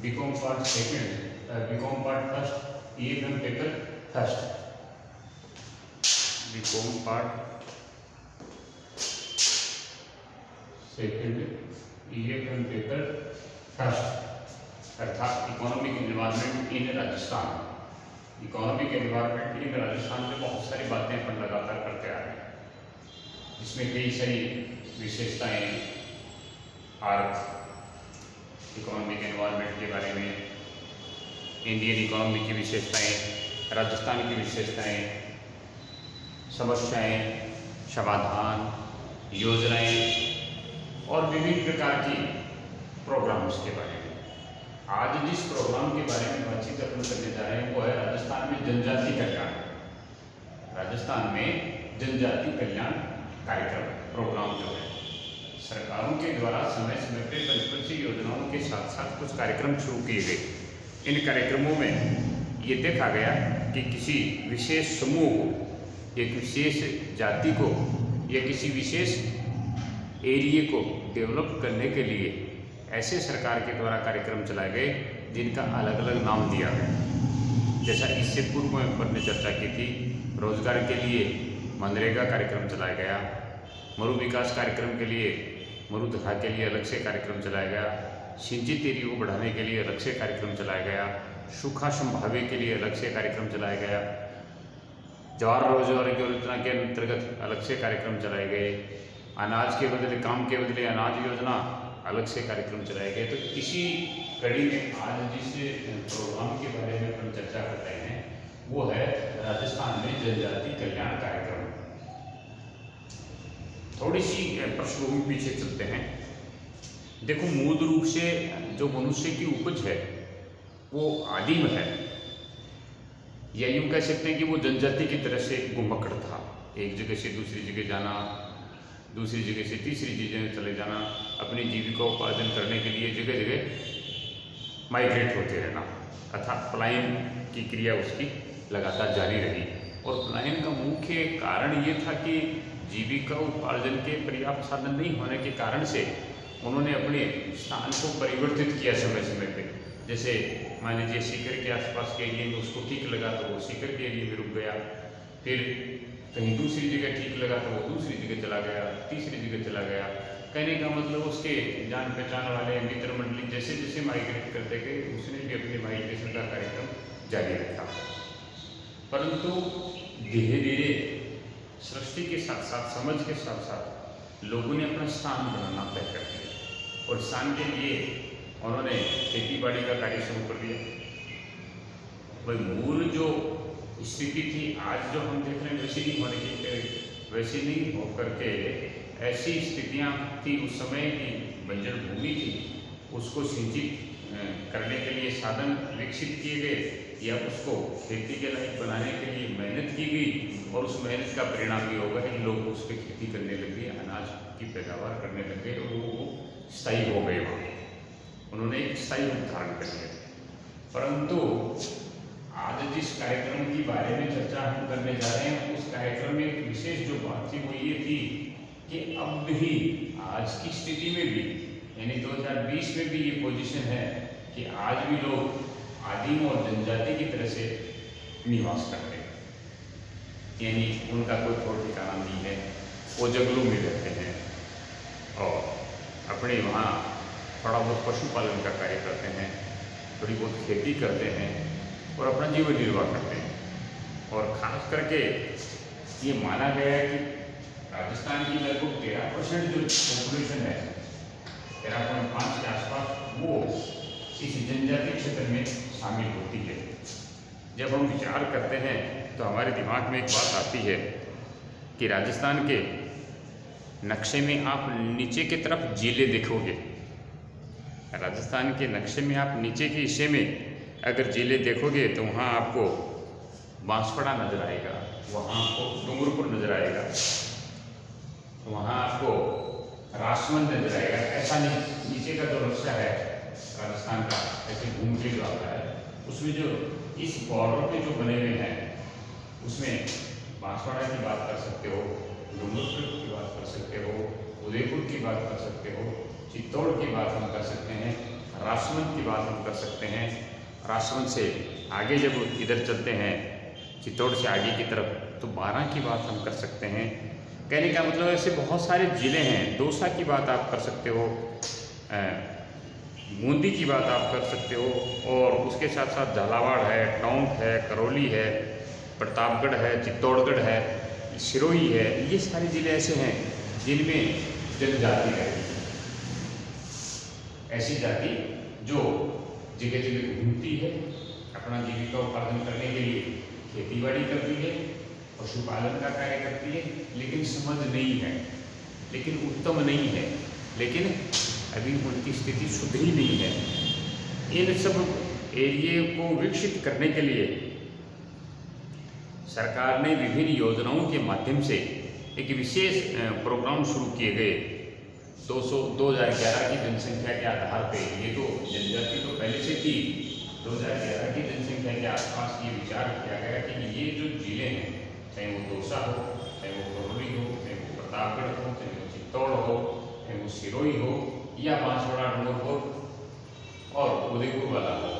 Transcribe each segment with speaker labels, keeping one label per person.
Speaker 1: BCom part second, BCom part first, EFM paper first, BCom part second, EFM paper first, अर्थात economic environment in Rajasthan. Economic environment in Rajasthan में बहुत सारी बातें अपन लगातार करते आ रहे हैं, जिसमें कई सारी विशेषताएं अर्थ इकोनॉमिक एनवायरनमेंट के बारे में, इंडियन इकोनॉमी की विशेषताएं, राजस्थान की विशेषताएं, समस्याएं, समाधान, योजनाएं और विभिन्न प्रकार की प्रोग्राम्स के बारे में। आज जिस प्रोग्राम के बारे में बातचीत अपन करने जा रहे हैं वो है राजस्थान में जनजाति कल्याण। राजस्थान में जनजाति कल्याण कार्यक्रम प्रोग्राम जो है सरकारों के द्वारा समय समय पर पंचवर्षीय योजनाओं के साथ साथ कुछ कार्यक्रम शुरू किए गए। इन कार्यक्रमों में ये देखा गया कि किसी विशेष समूह को, एक विशेष जाति को या किसी विशेष एरिया को डेवलप करने के लिए ऐसे सरकार के द्वारा कार्यक्रम चलाए गए जिनका अलग अलग नाम दिया गया। जैसा इससे पूर्व में अपन ने चर्चा की थी, रोजगार के लिए मनरेगा कार्यक्रम चलाया गया, मरु विकास कार्यक्रम के लिए मरुदहा के लिए अलग से कार्यक्रम चलाया गया, सिंचित एरिया को बढ़ाने के लिए अलग से कार्यक्रम चलाया गया, सूखा संभाव्य के लिए अलग से कार्यक्रम चलाया गया, जवाहर रोजगार योजना के अंतर्गत अलग से कार्यक्रम चलाए गए, अनाज के बदले काम के बदले अनाज योजना अलग से कार्यक्रम चलाए गए। तो इसी कड़ी में आज जिस प्रोग्राम के बारे में हम चर्चा कर रहे हैं वो है राजस्थान में जनजाति कल्याण कार्यक्रम। थोड़ी सी पृष्ठभूमि पीछे चलते हैं। देखो, मूल रूप से जो मनुष्य की उपज है वो आदिम है, या यूँ कह सकते हैं कि वो जनजाति की तरह से घुमक्कड़ था। एक जगह से दूसरी जगह जाना, दूसरी जगह से तीसरी जगह में चले जाना, अपनी जीविका उपार्जन करने के लिए जगह जगह माइग्रेट होते रहना, अर्थात पलायन की क्रिया उसकी लगातार जारी रही। और पलायन का मुख्य कारण ये था कि जीविका उपार्जन के पर्याप्त साधन नहीं होने के कारण से उन्होंने अपने स्थान को परिवर्तित किया समय समय पे। जैसे मान लीजिए सीकर के आसपास के एरिए में उसको ठीक लगा तो वो सीकर के एरिए में रुक गया, फिर कहीं दूसरी जगह ठीक लगा तो वो दूसरी जगह चला गया, तीसरी जगह चला गया। कहने का मतलब उसके जान पहचान वाले मित्र मंडली जैसे जैसे माइग्रेट करते गए उसने भी अपने माइग्रेशन का कार्यक्रम जारी रखा। परंतु धीरे धीरे सृष्टि के साथ साथ, समझ के साथ साथ लोगों ने अपना स्थान बनाना तय कर दिया और स्थान के लिए उन्होंने खेती बाड़ी का कार्य शुरू कर दिया। भाई मूल जो स्थिति थी आज जो हम देख रहे हैं वैसी नहीं होने की, वैसी नहीं हो करके ऐसी स्थितियां थी उस समय की बंजर भूमि थी, उसको सिंचित करने के लिए साधन विकसित किए गए या उसको खेती के लायक बनाने के लिए मेहनत की गई और उस मेहनत का परिणाम ये होगा कि लोग उस पर खेती करने लगे, अनाज की पैदावार करने लगे और वो स्थायी हो गए। वहाँ उन्होंने एक स्थायी रूप धारण कर लिया। परंतु आज जिस कार्यक्रम के बारे में चर्चा हम करने जा रहे हैं उस कार्यक्रम में एक विशेष जो बात थी वो ये थी कि अब भी आज की स्थिति में भी, यानी 2020 में भी ये पोजीशन है कि आज भी लोग आदिम और जनजाति की तरह से निवास करते हैं, यानी उनका कोई ठोर ठिकाना नहीं है। वो जंगलों में रहते हैं और अपने वहाँ थोड़ा बहुत पशुपालन का कार्य करते हैं, थोड़ी बहुत खेती करते हैं और अपना जीवन निर्वाह करते हैं। और ख़ास करके ये माना गया है कि राजस्थान की लगभग 13% जो पॉपुलेशन है, 13.5 के आसपास, वो इस जनजातीय क्षेत्र में शामिल होती है। जब हम विचार करते हैं तो हमारे दिमाग में एक बात आती है कि राजस्थान के नक्शे में आप नीचे की तरफ जिले देखोगे, राजस्थान के नक्शे में आप नीचे के हिस्से में अगर जिले देखोगे तो वहाँ आपको बांसवाड़ा नजर आएगा, वहाँ आपको डूंगरपुर नजर आएगा, वहाँ आपको राजसमंद नजर आएगा। ऐसा नहीं, नीचे का जो नक्शा है राजस्थान का ऐसे घूम के जो आता है उसमें जो इस बॉर्डर पे जो बने हुए हैं उसमें बांसवाड़ा की बात कर सकते हो, डूंगरपुर की बात कर सकते हो, उदयपुर की बात कर सकते हो, चित्तौड़ की बात हम कर सकते हैं, राजसमंद की बात हम कर सकते हैं। राजसमंद से आगे जब इधर चलते हैं चित्तौड़ से आगे की तरफ तो बारां की बात हम कर सकते हैं। कहने का मतलब ऐसे बहुत सारे ज़िले हैं। दौसा की बात आप कर सकते हो, बूंदी की बात आप कर सकते हो, और उसके साथ साथ झालावाड़ है, टोंक है, करौली है, प्रतापगढ़ है, चित्तौड़गढ़ है, सिरोही है। ये सारे ज़िले ऐसे हैं जिनमें जनजाति है, ऐसी जाति जो जगह जगह घूमती है, अपना जीविका उपार्जन करने के लिए खेतीबाड़ी करती है, पशुपालन का कार्य करती है, लेकिन समझ नहीं है, लेकिन उत्तम नहीं है, लेकिन अभी उनकी स्थिति सुधरी नहीं है। इन सब एरिए को विकसित करने के लिए सरकार ने विभिन्न योजनाओं के माध्यम से एक विशेष प्रोग्राम शुरू किए गए। 2011 की जनसंख्या के आधार पे, ये तो जनजाति तो पहले से थी, 2011 की जनसंख्या के आसपास ये विचार किया गया कि ये जो जिले हैं, चाहे वो दौसा हो, चाहे वो करौली हो, चाहे वो प्रतापगढ़ हो, चाहे वो चित्तौड़ हो, चाहे वो सिरोही हो या बांसवाड़ा डूंगरपुर और उदयपुर वाला हो,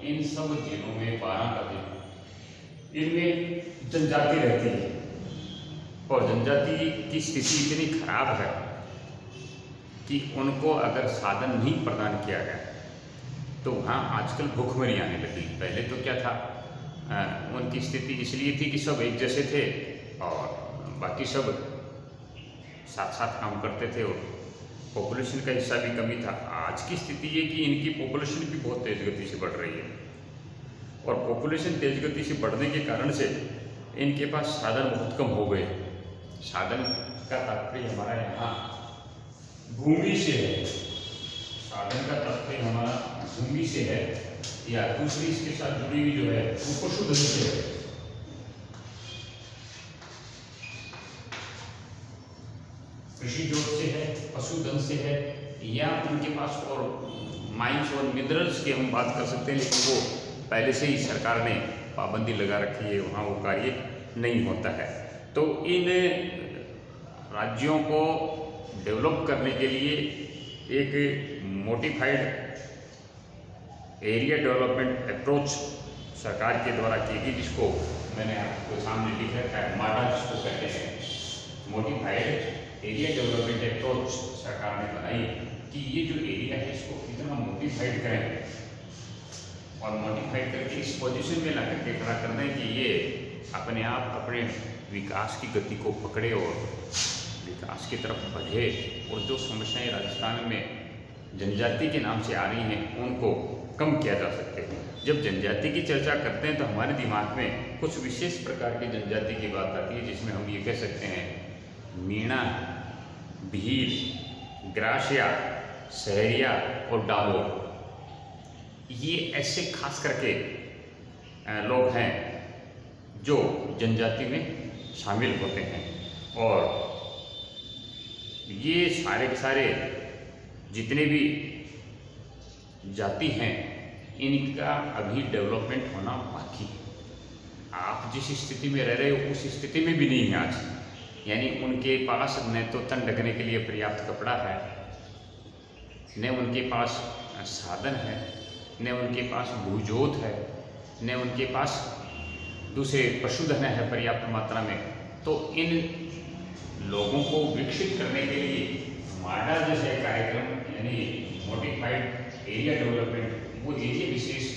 Speaker 1: इन सब जिलों में 12 का जिला, इनमें जनजाति रहती है और जनजाति की स्थिति इतनी खराब है कि उनको अगर साधन नहीं प्रदान किया गया तो वहाँ आजकल भूखमरी आने लगी। पहले तो क्या था, उनकी स्थिति इसलिए थी कि सब एक जैसे थे और बाकी सब साथ साथ काम करते थे और पॉपुलेशन का हिस्सा भी कमी था। आज की स्थिति ये कि इनकी पॉपुलेशन भी बहुत तेज़ गति से बढ़ रही है और पॉपुलेशन तेज़ गति से बढ़ने के कारण से इनके पास साधन बहुत कम हो गए। साधन का तात्पर्य हमारा यहाँ भूमि से है, साधन का तात्पर्य हमारा भूमि से है या दूसरी इसके साथ जुड़ी हुई जो है वो पशुधन से है। कृषि जोत से है, पशुधन से है, या उनके पास और माइंस और मिनरल्स की हम बात कर सकते हैं, लेकिन वो पहले से ही सरकार ने पाबंदी लगा रखी है, वहाँ वो कार्य नहीं होता है। तो इन राज्यों को डेवलप करने के लिए एक मोडिफाइड एरिया डेवलपमेंट अप्रोच सरकार के द्वारा की गई, जिसको मैंने आपको सामने लिख रखा है, माडा जिसको कहते हैं, मोडिफाइड एरिया डेवलपमेंट अप्रोच सरकार ने बनाई कि ये जो एरिया है इसको कितना मोडिफाइड करें और मोडिफाइड करके इस पोजीशन में ला करके खड़ा कर दें कि ये अपने आप अपने विकास की गति को पकड़े और विकास की तरफ बढ़े और जो समस्याएं राजस्थान में जनजाति के नाम से आ रही हैं उनको कम किया जा सके। जब जनजाति की चर्चा करते हैं तो हमारे दिमाग में कुछ विशेष प्रकार की जनजाति की बात आती है, जिसमें हम ये कह सकते हैं मीणा, भील, ग्रासिया, सहरिया और डालोर। ये ऐसे खास करके लोग हैं जो जनजाति में शामिल होते हैं और ये सारे के सारे जितने भी जाति हैं इनका अभी डेवलपमेंट होना बाकी है। आप जिस स्थिति में रह रहे हो उस स्थिति में भी नहीं है आज, यानी उनके पास न तो तन ढकने के लिए पर्याप्त कपड़ा है, न उनके पास साधन है, न उनके पास भूजोत है, न उनके पास दूसरे पशुधन है पर्याप्त मात्रा में। तो इन लोगों को विकसित करने के लिए माडा जैसे कार्यक्रम यानी मोडिफाइड एरिया डेवलपमेंट, वो एरिया विशेष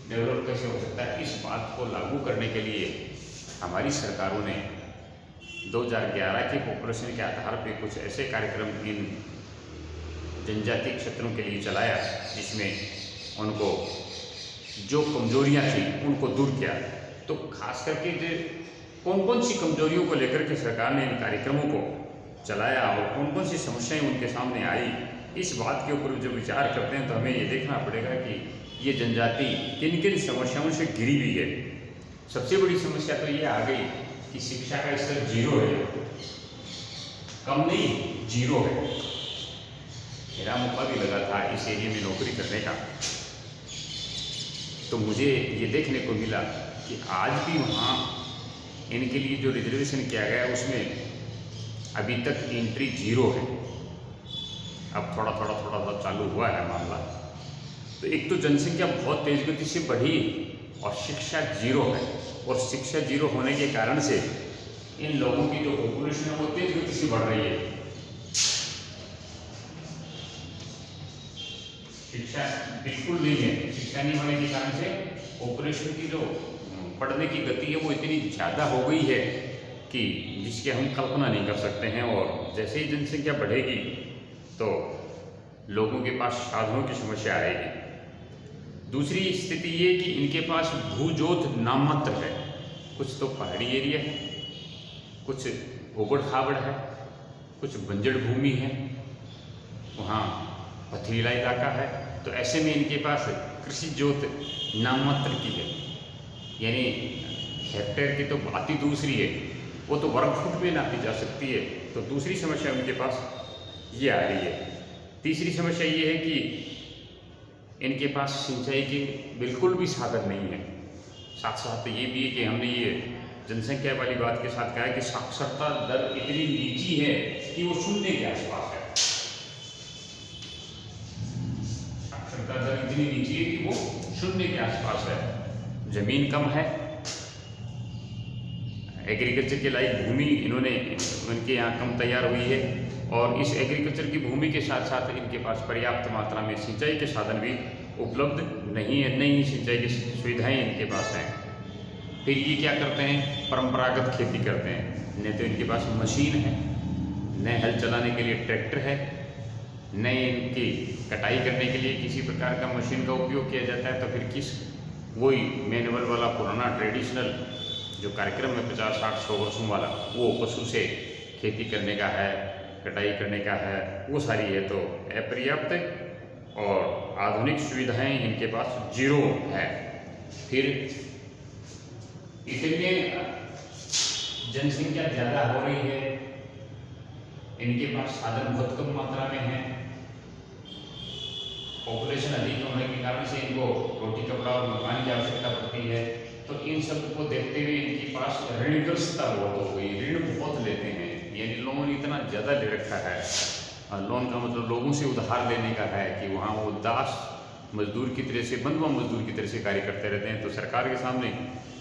Speaker 1: डेवलप कैसे हो सकता है, इस बात को लागू करने के लिए हमारी सरकारों ने 2011 के पॉपुलेशन के आधार पर कुछ ऐसे कार्यक्रम इन जनजातीय क्षेत्रों के लिए चलाया जिसमें उनको जो कमजोरियां थी उनको दूर किया। तो खास करके जो कौन कौन सी कमजोरियों को लेकर के सरकार ने इन कार्यक्रमों को चलाया और कौन कौन सी समस्याएं उनके सामने आई, इस बात के ऊपर जो विचार करते हैं तो हमें ये देखना पड़ेगा कि ये जनजाति किन किन समस्याओं से घिरी हुई है। सबसे बड़ी समस्या तो ये आ गई कि शिक्षा का स्तर 0 है, कम नहीं 0 है। मेरा मौका भी लगा था इस एरिया में नौकरी करने का, तो मुझे ये देखने को मिला कि आज भी वहाँ इनके लिए जो रिजर्वेशन किया गया है उसमें अभी तक एंट्री 0 है। अब थोड़ा थोड़ा चालू हुआ है मामला, तो एक तो जनसंख्या बहुत तेज गति से बढ़ी और शिक्षा जीरो है, और शिक्षा जीरो होने के कारण से इन लोगों की जो पॉपुलेशन है वो तेज गति से बढ़ रही है। शिक्षा बिल्कुल नहीं है, शिक्षा नहीं होने के कारण से पॉपुलेशन की जो बढ़ने की गति है वो इतनी ज़्यादा हो गई है कि जिसकी हम कल्पना नहीं कर सकते हैं। और जैसे ही जनसंख्या बढ़ेगी तो लोगों के पास साधनों की समस्या आएगी। दूसरी स्थिति ये कि इनके पास भूजोत नाममात्र है, कुछ तो पहाड़ी एरिया है, कुछ उबड़ खाबड़ है, कुछ बंजर भूमि है, वहाँ पथरीला इलाका है। तो ऐसे में इनके पास कृषि जोत नाममात्र की है, यानी हेक्टेयर की तो बात ही दूसरी है, वो तो वर्ग फुट में नापी जा सकती है। तो दूसरी समस्या उनके पास ये आ रही है। तीसरी समस्या ये है कि इनके पास सिंचाई के बिल्कुल भी साधन नहीं है। साथ साथ ये भी है कि हमने ये जनसंख्या वाली बात के साथ कहा है कि साक्षरता दर इतनी नीची है कि वो शून्य के आसपास है। साक्षरता दर इतनी नीची है कि वो शून्य के आसपास है। जमीन कम है, एग्रीकल्चर के लायक भूमि इन्होंने उनके यहाँ कम तैयार हुई है, और इस एग्रीकल्चर की भूमि के साथ साथ इनके पास पर्याप्त मात्रा में सिंचाई के साधन भी उपलब्ध नहीं है, नई सिंचाई की सुविधाएं इनके पास हैं। फिर ये क्या करते हैं, परंपरागत खेती करते हैं। न तो इनके पास मशीन है, न हल चलाने के लिए ट्रैक्टर है, न इनकी कटाई करने के लिए किसी प्रकार का मशीन का उपयोग किया जाता है। तो फिर किस वही मैनुअल वाला पुराना ट्रेडिशनल जो कार्यक्रम है 50-60-100 वर्षों वाला, वो पशु से खेती करने का है, कटाई करने का है, वो सारी है तो अपर्याप्त है, और आधुनिक सुविधाएं इनके पास जीरो है। फिर इतने जनसंख्या ज़्यादा हो रही है, इनके पास साधन बहुत कम मात्रा में है, पॉपुलेशन अधिक होने के कारण से इनको रोटी कपड़ा और मकान की आवश्यकता पड़ती है। तो इन सब को देखते हुए इनके पास ऋणग्रस्तता बहुत हो गई, ऋण बहुत लेते हैं, यानी लोन इतना ज़्यादा ले रखा है। लोन का मतलब लोगों से उधार लेने का है कि वहाँ वो दास मजदूर की तरह से, बंधुआ मजदूर की तरह से कार्य करते रहते हैं। तो सरकार के सामने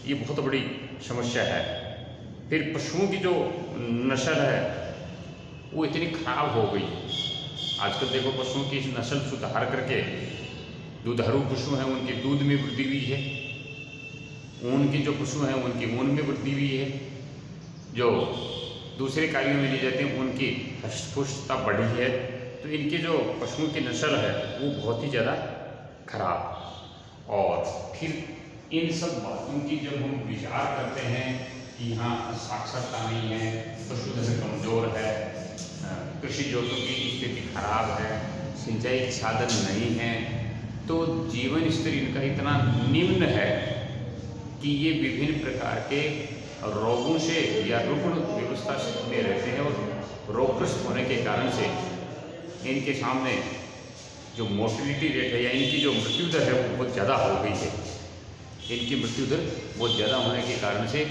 Speaker 1: ये बहुत बड़ी समस्या है। फिर पशुओं की जो नस्ल है वो इतनी खराब हो गई। आजकल देखो पशुओं की नस्ल सुधार करके दुधारू पशु हैं उनके दूध में वृद्धि हुई है, ऊन के जो पशु हैं उनकी ऊन में वृद्धि हुई है, जो दूसरे कार्यों में लिए जाते हैं उनकी हष्टपुष्टता बढ़ी है। तो इनके जो पशुओं की नस्ल है वो बहुत ही ज़्यादा खराब। और फिर इन सब बातों की जब हम विचार करते हैं कि यहाँ साक्षरता नहीं है, पशुधन कमज़ोर है, कृषि जोतों की स्थिति खराब है, सिंचाई के साधन नहीं है, तो जीवन स्तर इनका इतना निम्न है कि ये विभिन्न प्रकार के रोगों से या रुग्ण व्यवस्था में रहते हैं, और रोगग्रस्त होने के कारण से इनके सामने जो मोर्टिलिटी रेट है या इनकी जो मृत्यु दर है वो बहुत ज़्यादा हो गई है। इनकी मृत्यु दर बहुत ज़्यादा होने के कारण से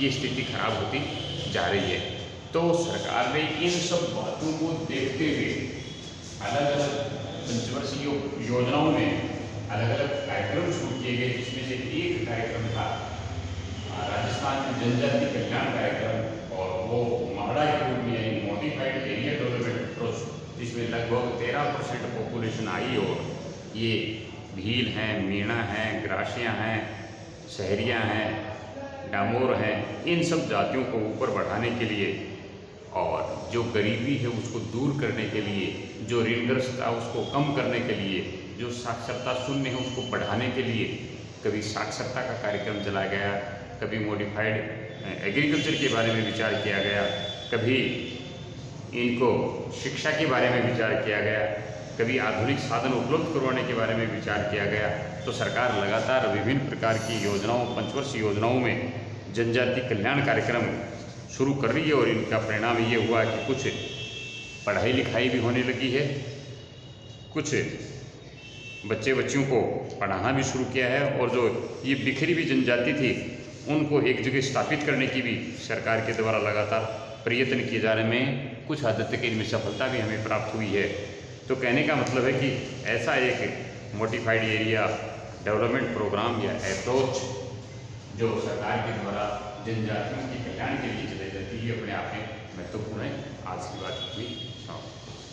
Speaker 1: ये स्थिति खराब होती जा रही है। तो सरकार ने इन सब बातों को देखते हुए अलग अलग पंचवर्षीय योजनाओं में अलग अलग कार्यक्रम शुरू किए गए, जिसमें से एक कार्यक्रम था राजस्थान में जनजाति कल्याण कार्यक्रम, और वो माहड़ा के रूप में यानी मॉडिफाइड एरिया डेवलपमेंट अप्रोच, जिसमें लगभग 13% पॉपुलेशन आई। और ये भील हैं, मीणा हैं, ग्रासियाँ हैं, शहरियाँ हैं, डामोर हैं, इन सब जातियों को ऊपर बढ़ाने के लिए और जो गरीबी है उसको दूर करने के लिए, जो ऋणग्रस्तता उसको कम करने के लिए, जो साक्षरता शून्य है उसको बढ़ाने के लिए कभी साक्षरता का कार्यक्रम चलाया गया, कभी मॉडिफाइड एग्रीकल्चर के बारे में विचार किया गया, कभी इनको शिक्षा के बारे में विचार किया गया, कभी आधुनिक साधन उपलब्ध करवाने के बारे में विचार किया गया। तो सरकार लगातार विभिन्न प्रकार की योजनाओं, पंचवर्षीय योजनाओं में जनजाति कल्याण कार्यक्रम शुरू कर रही है, और इनका परिणाम ये हुआ कि कुछ पढ़ाई लिखाई भी होने लगी है, कुछ बच्चे बच्चियों को पढ़ाना भी शुरू किया है, और जो ये बिखरी हुई जनजाति थी उनको एक जगह स्थापित करने की भी सरकार के द्वारा लगातार प्रयत्न किए जाने में कुछ हद तक इनमें सफलता भी हमें प्राप्त हुई है। तो कहने का मतलब है कि ऐसा एक मॉडिफाइड एरिया डेवलपमेंट प्रोग्राम या अप्रोच जो सरकार के द्वारा जनजातियों के कल्याण के लिए चलाई जाती है, अपने आप में महत्वपूर्ण है। आज की बात हुई समाप्त।